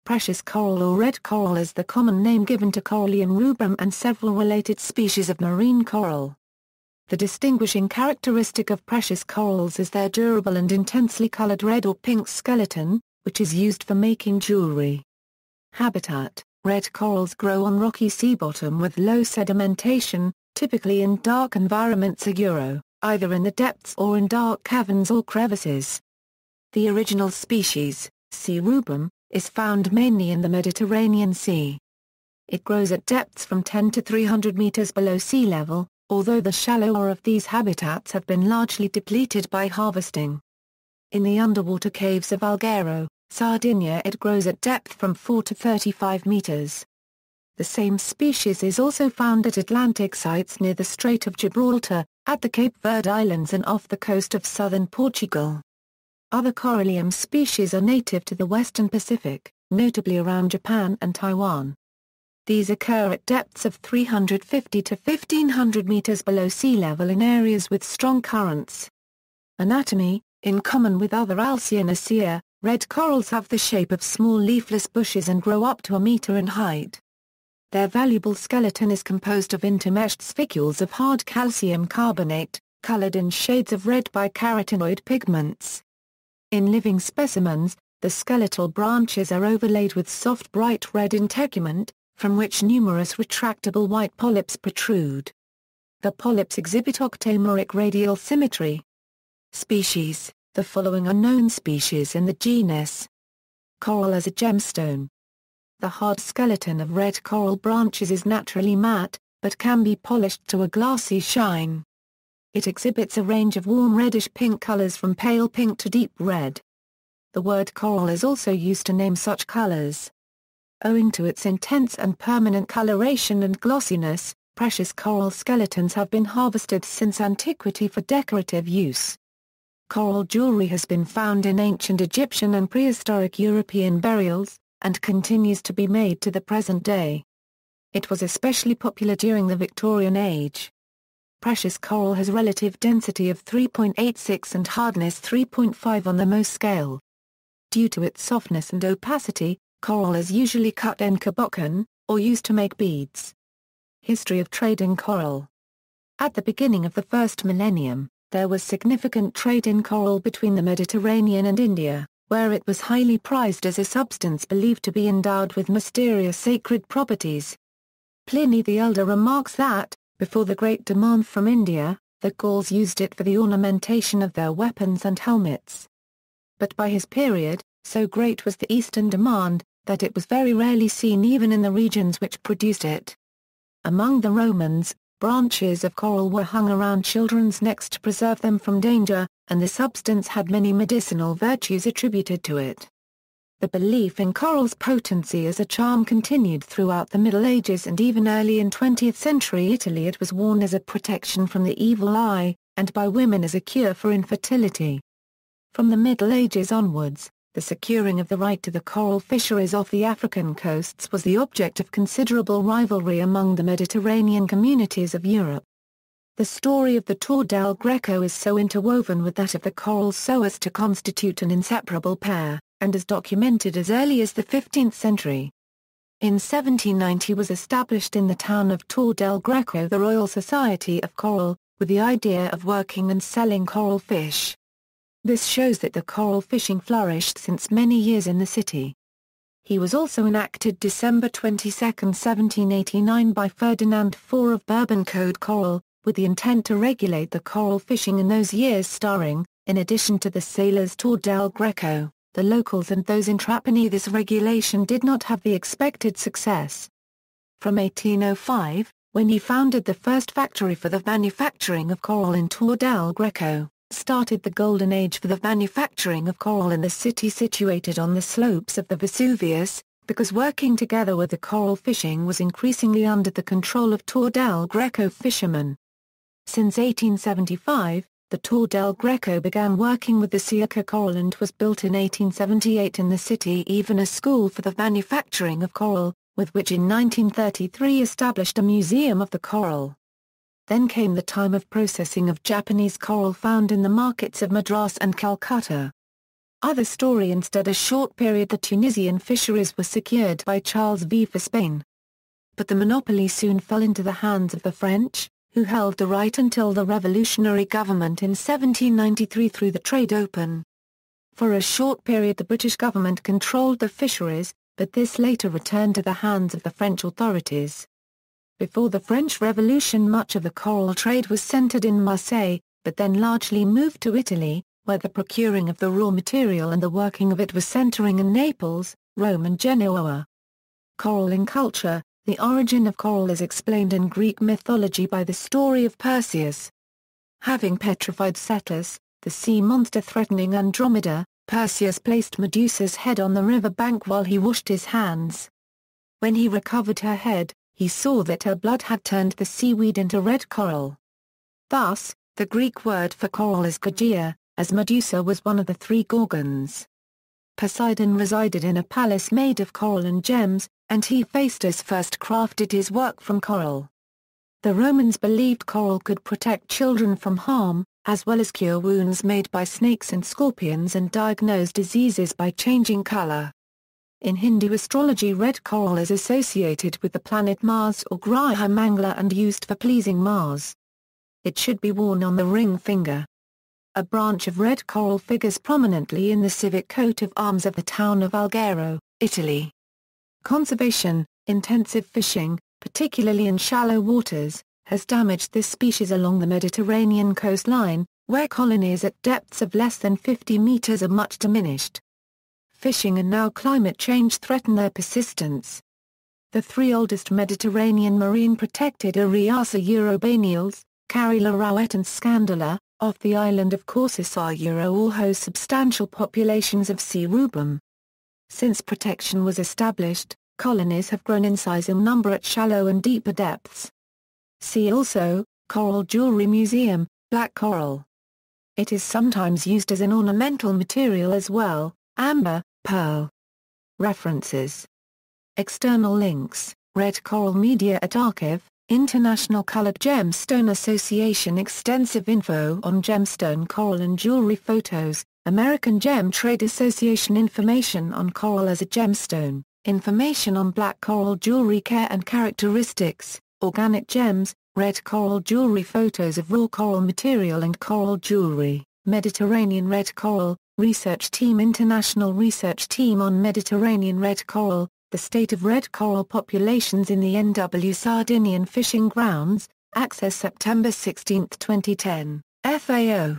Precious coral or red coral is the common name given to Corallium rubrum and several related species of marine coral. The distinguishing characteristic of precious corals is their durable and intensely colored red or pink skeleton, which is used for making jewelry. Habitat: red corals grow on rocky sea bottom with low sedimentation, typically in dark environments either in the depths or in dark caverns or crevices. The original species, C. rubrum, is found mainly in the Mediterranean Sea. It grows at depths from 10 to 300 meters below sea level, although the shallower of these habitats have been largely depleted by harvesting. In the underwater caves of Alghero, Sardinia, it grows at depth from 4 to 35 meters. The same species is also found at Atlantic sites near the Strait of Gibraltar, at the Cape Verde Islands and off the coast of southern Portugal. Other Corallium species are native to the western Pacific, notably around Japan and Taiwan. These occur at depths of 350 to 1500 meters below sea level in areas with strong currents. Anatomy: in common with other Alcyanacea, red corals have the shape of small leafless bushes and grow up to a meter in height. Their valuable skeleton is composed of intermeshed spicules of hard calcium carbonate, colored in shades of red by carotenoid pigments. In living specimens, the skeletal branches are overlaid with soft bright red integument, from which numerous retractable white polyps protrude. The polyps exhibit octameric radial symmetry. Species: the following are known species in the genus. Coral as a gemstone. The hard skeleton of red coral branches is naturally matte, but can be polished to a glassy shine. It exhibits a range of warm reddish-pink colors from pale pink to deep red. The word coral is also used to name such colors. Owing to its intense and permanent coloration and glossiness, precious coral skeletons have been harvested since antiquity for decorative use. Coral jewelry has been found in ancient Egyptian and prehistoric European burials, and continues to be made to the present day. It was especially popular during the Victorian Age. Precious coral has relative density of 3.86 and hardness 3.5 on the Mohs scale. Due to its softness and opacity, coral is usually cut en cabochon, or used to make beads. History of trade in coral. At the beginning of the first millennium, there was significant trade in coral between the Mediterranean and India, where it was highly prized as a substance believed to be endowed with mysterious sacred properties. Pliny the Elder remarks that, before the great demand from India, the Gauls used it for the ornamentation of their weapons and helmets. But by his period, so great was the Eastern demand, that it was very rarely seen even in the regions which produced it. Among the Romans, branches of coral were hung around children's necks to preserve them from danger, and the substance had many medicinal virtues attributed to it. The belief in coral's potency as a charm continued throughout the Middle Ages, and even early in 20th century Italy it was worn as a protection from the evil eye, and by women as a cure for infertility. From the Middle Ages onwards, the securing of the right to the coral fisheries off the African coasts was the object of considerable rivalry among the Mediterranean communities of Europe. The story of the Tour del Greco is so interwoven with that of the coral so as to constitute an inseparable pair, and is documented as early as the 15th century. In 1790 was established in the town of Tour del Greco the Royal Society of Coral, with the idea of working and selling coral fish. This shows that the coral fishing flourished since many years in the city. He was also enacted December 22, 1789 by Ferdinand IV of Bourbon Code Coral, with the intent to regulate the coral fishing in those years, starring, in addition to the sailors Tour del Greco, the locals and those in Trapani. This regulation did not have the expected success. From 1805, when he founded the first factory for the manufacturing of coral in Tour del Greco, started the golden age for the manufacturing of coral in the city situated on the slopes of the Vesuvius, because working together with the coral fishing was increasingly under the control of Tour del Greco fishermen. Since 1875, the Tour del Greco began working with the Siaka coral and was built in 1878 in the city, even a school for the manufacturing of coral, with which in 1933 established a museum of the coral. Then came the time of processing of Japanese coral found in the markets of Madras and Calcutta. Other story instead a short period the Tunisian fisheries were secured by Charles V for Spain. But the monopoly soon fell into the hands of the French, who held the right until the revolutionary government in 1793 threw the trade open. For a short period the British government controlled the fisheries, but this later returned to the hands of the French authorities. Before the French Revolution much of the coral trade was centered in Marseille, but then largely moved to Italy, where the procuring of the raw material and the working of it was centering in Naples, Rome and Genoa. Coral in culture. The origin of coral is explained in Greek mythology by the story of Perseus. Having petrified Cetus, the sea monster threatening Andromeda, Perseus placed Medusa's head on the river bank while he washed his hands. When he recovered her head, he saw that her blood had turned the seaweed into red coral. Thus, the Greek word for coral is Gorgia, as Medusa was one of the three Gorgons. Poseidon resided in a palace made of coral and gems, and Hephaestus first crafted his work from coral. The Romans believed coral could protect children from harm, as well as cure wounds made by snakes and scorpions and diagnose diseases by changing color. In Hindu astrology red coral is associated with the planet Mars or Graha Mangala and used for pleasing Mars. It should be worn on the ring finger. A branch of red coral figures prominently in the civic coat of arms of the town of Alghero, Italy. Conservation. Intensive fishing, particularly in shallow waters, has damaged this species along the Mediterranean coastline, where colonies at depths of less than 50 meters are much diminished. Fishing and now climate change threaten their persistence. The three oldest Mediterranean marine protected Ariasa eurobaenials, Carila rowet and Scandala, off the island of Corsica all host substantial populations of C. rubrum. Since protection was established, colonies have grown in size and number at shallow and deeper depths. See also, Coral Jewelry Museum, Black Coral. It is sometimes used as an ornamental material as well, amber, pearl. References. External links, Red Coral Media at Archive, International Colored Gemstone Association. Extensive info on gemstone coral and jewelry photos, American Gem Trade Association. Information on coral as a gemstone, information on black coral jewelry care and characteristics, organic gems, red coral jewelry. Photos of raw coral material and coral jewelry, Mediterranean red coral, research team. International research team on Mediterranean red coral, the state of red coral populations in the NW Sardinian fishing grounds, Access September 16, 2010, FAO.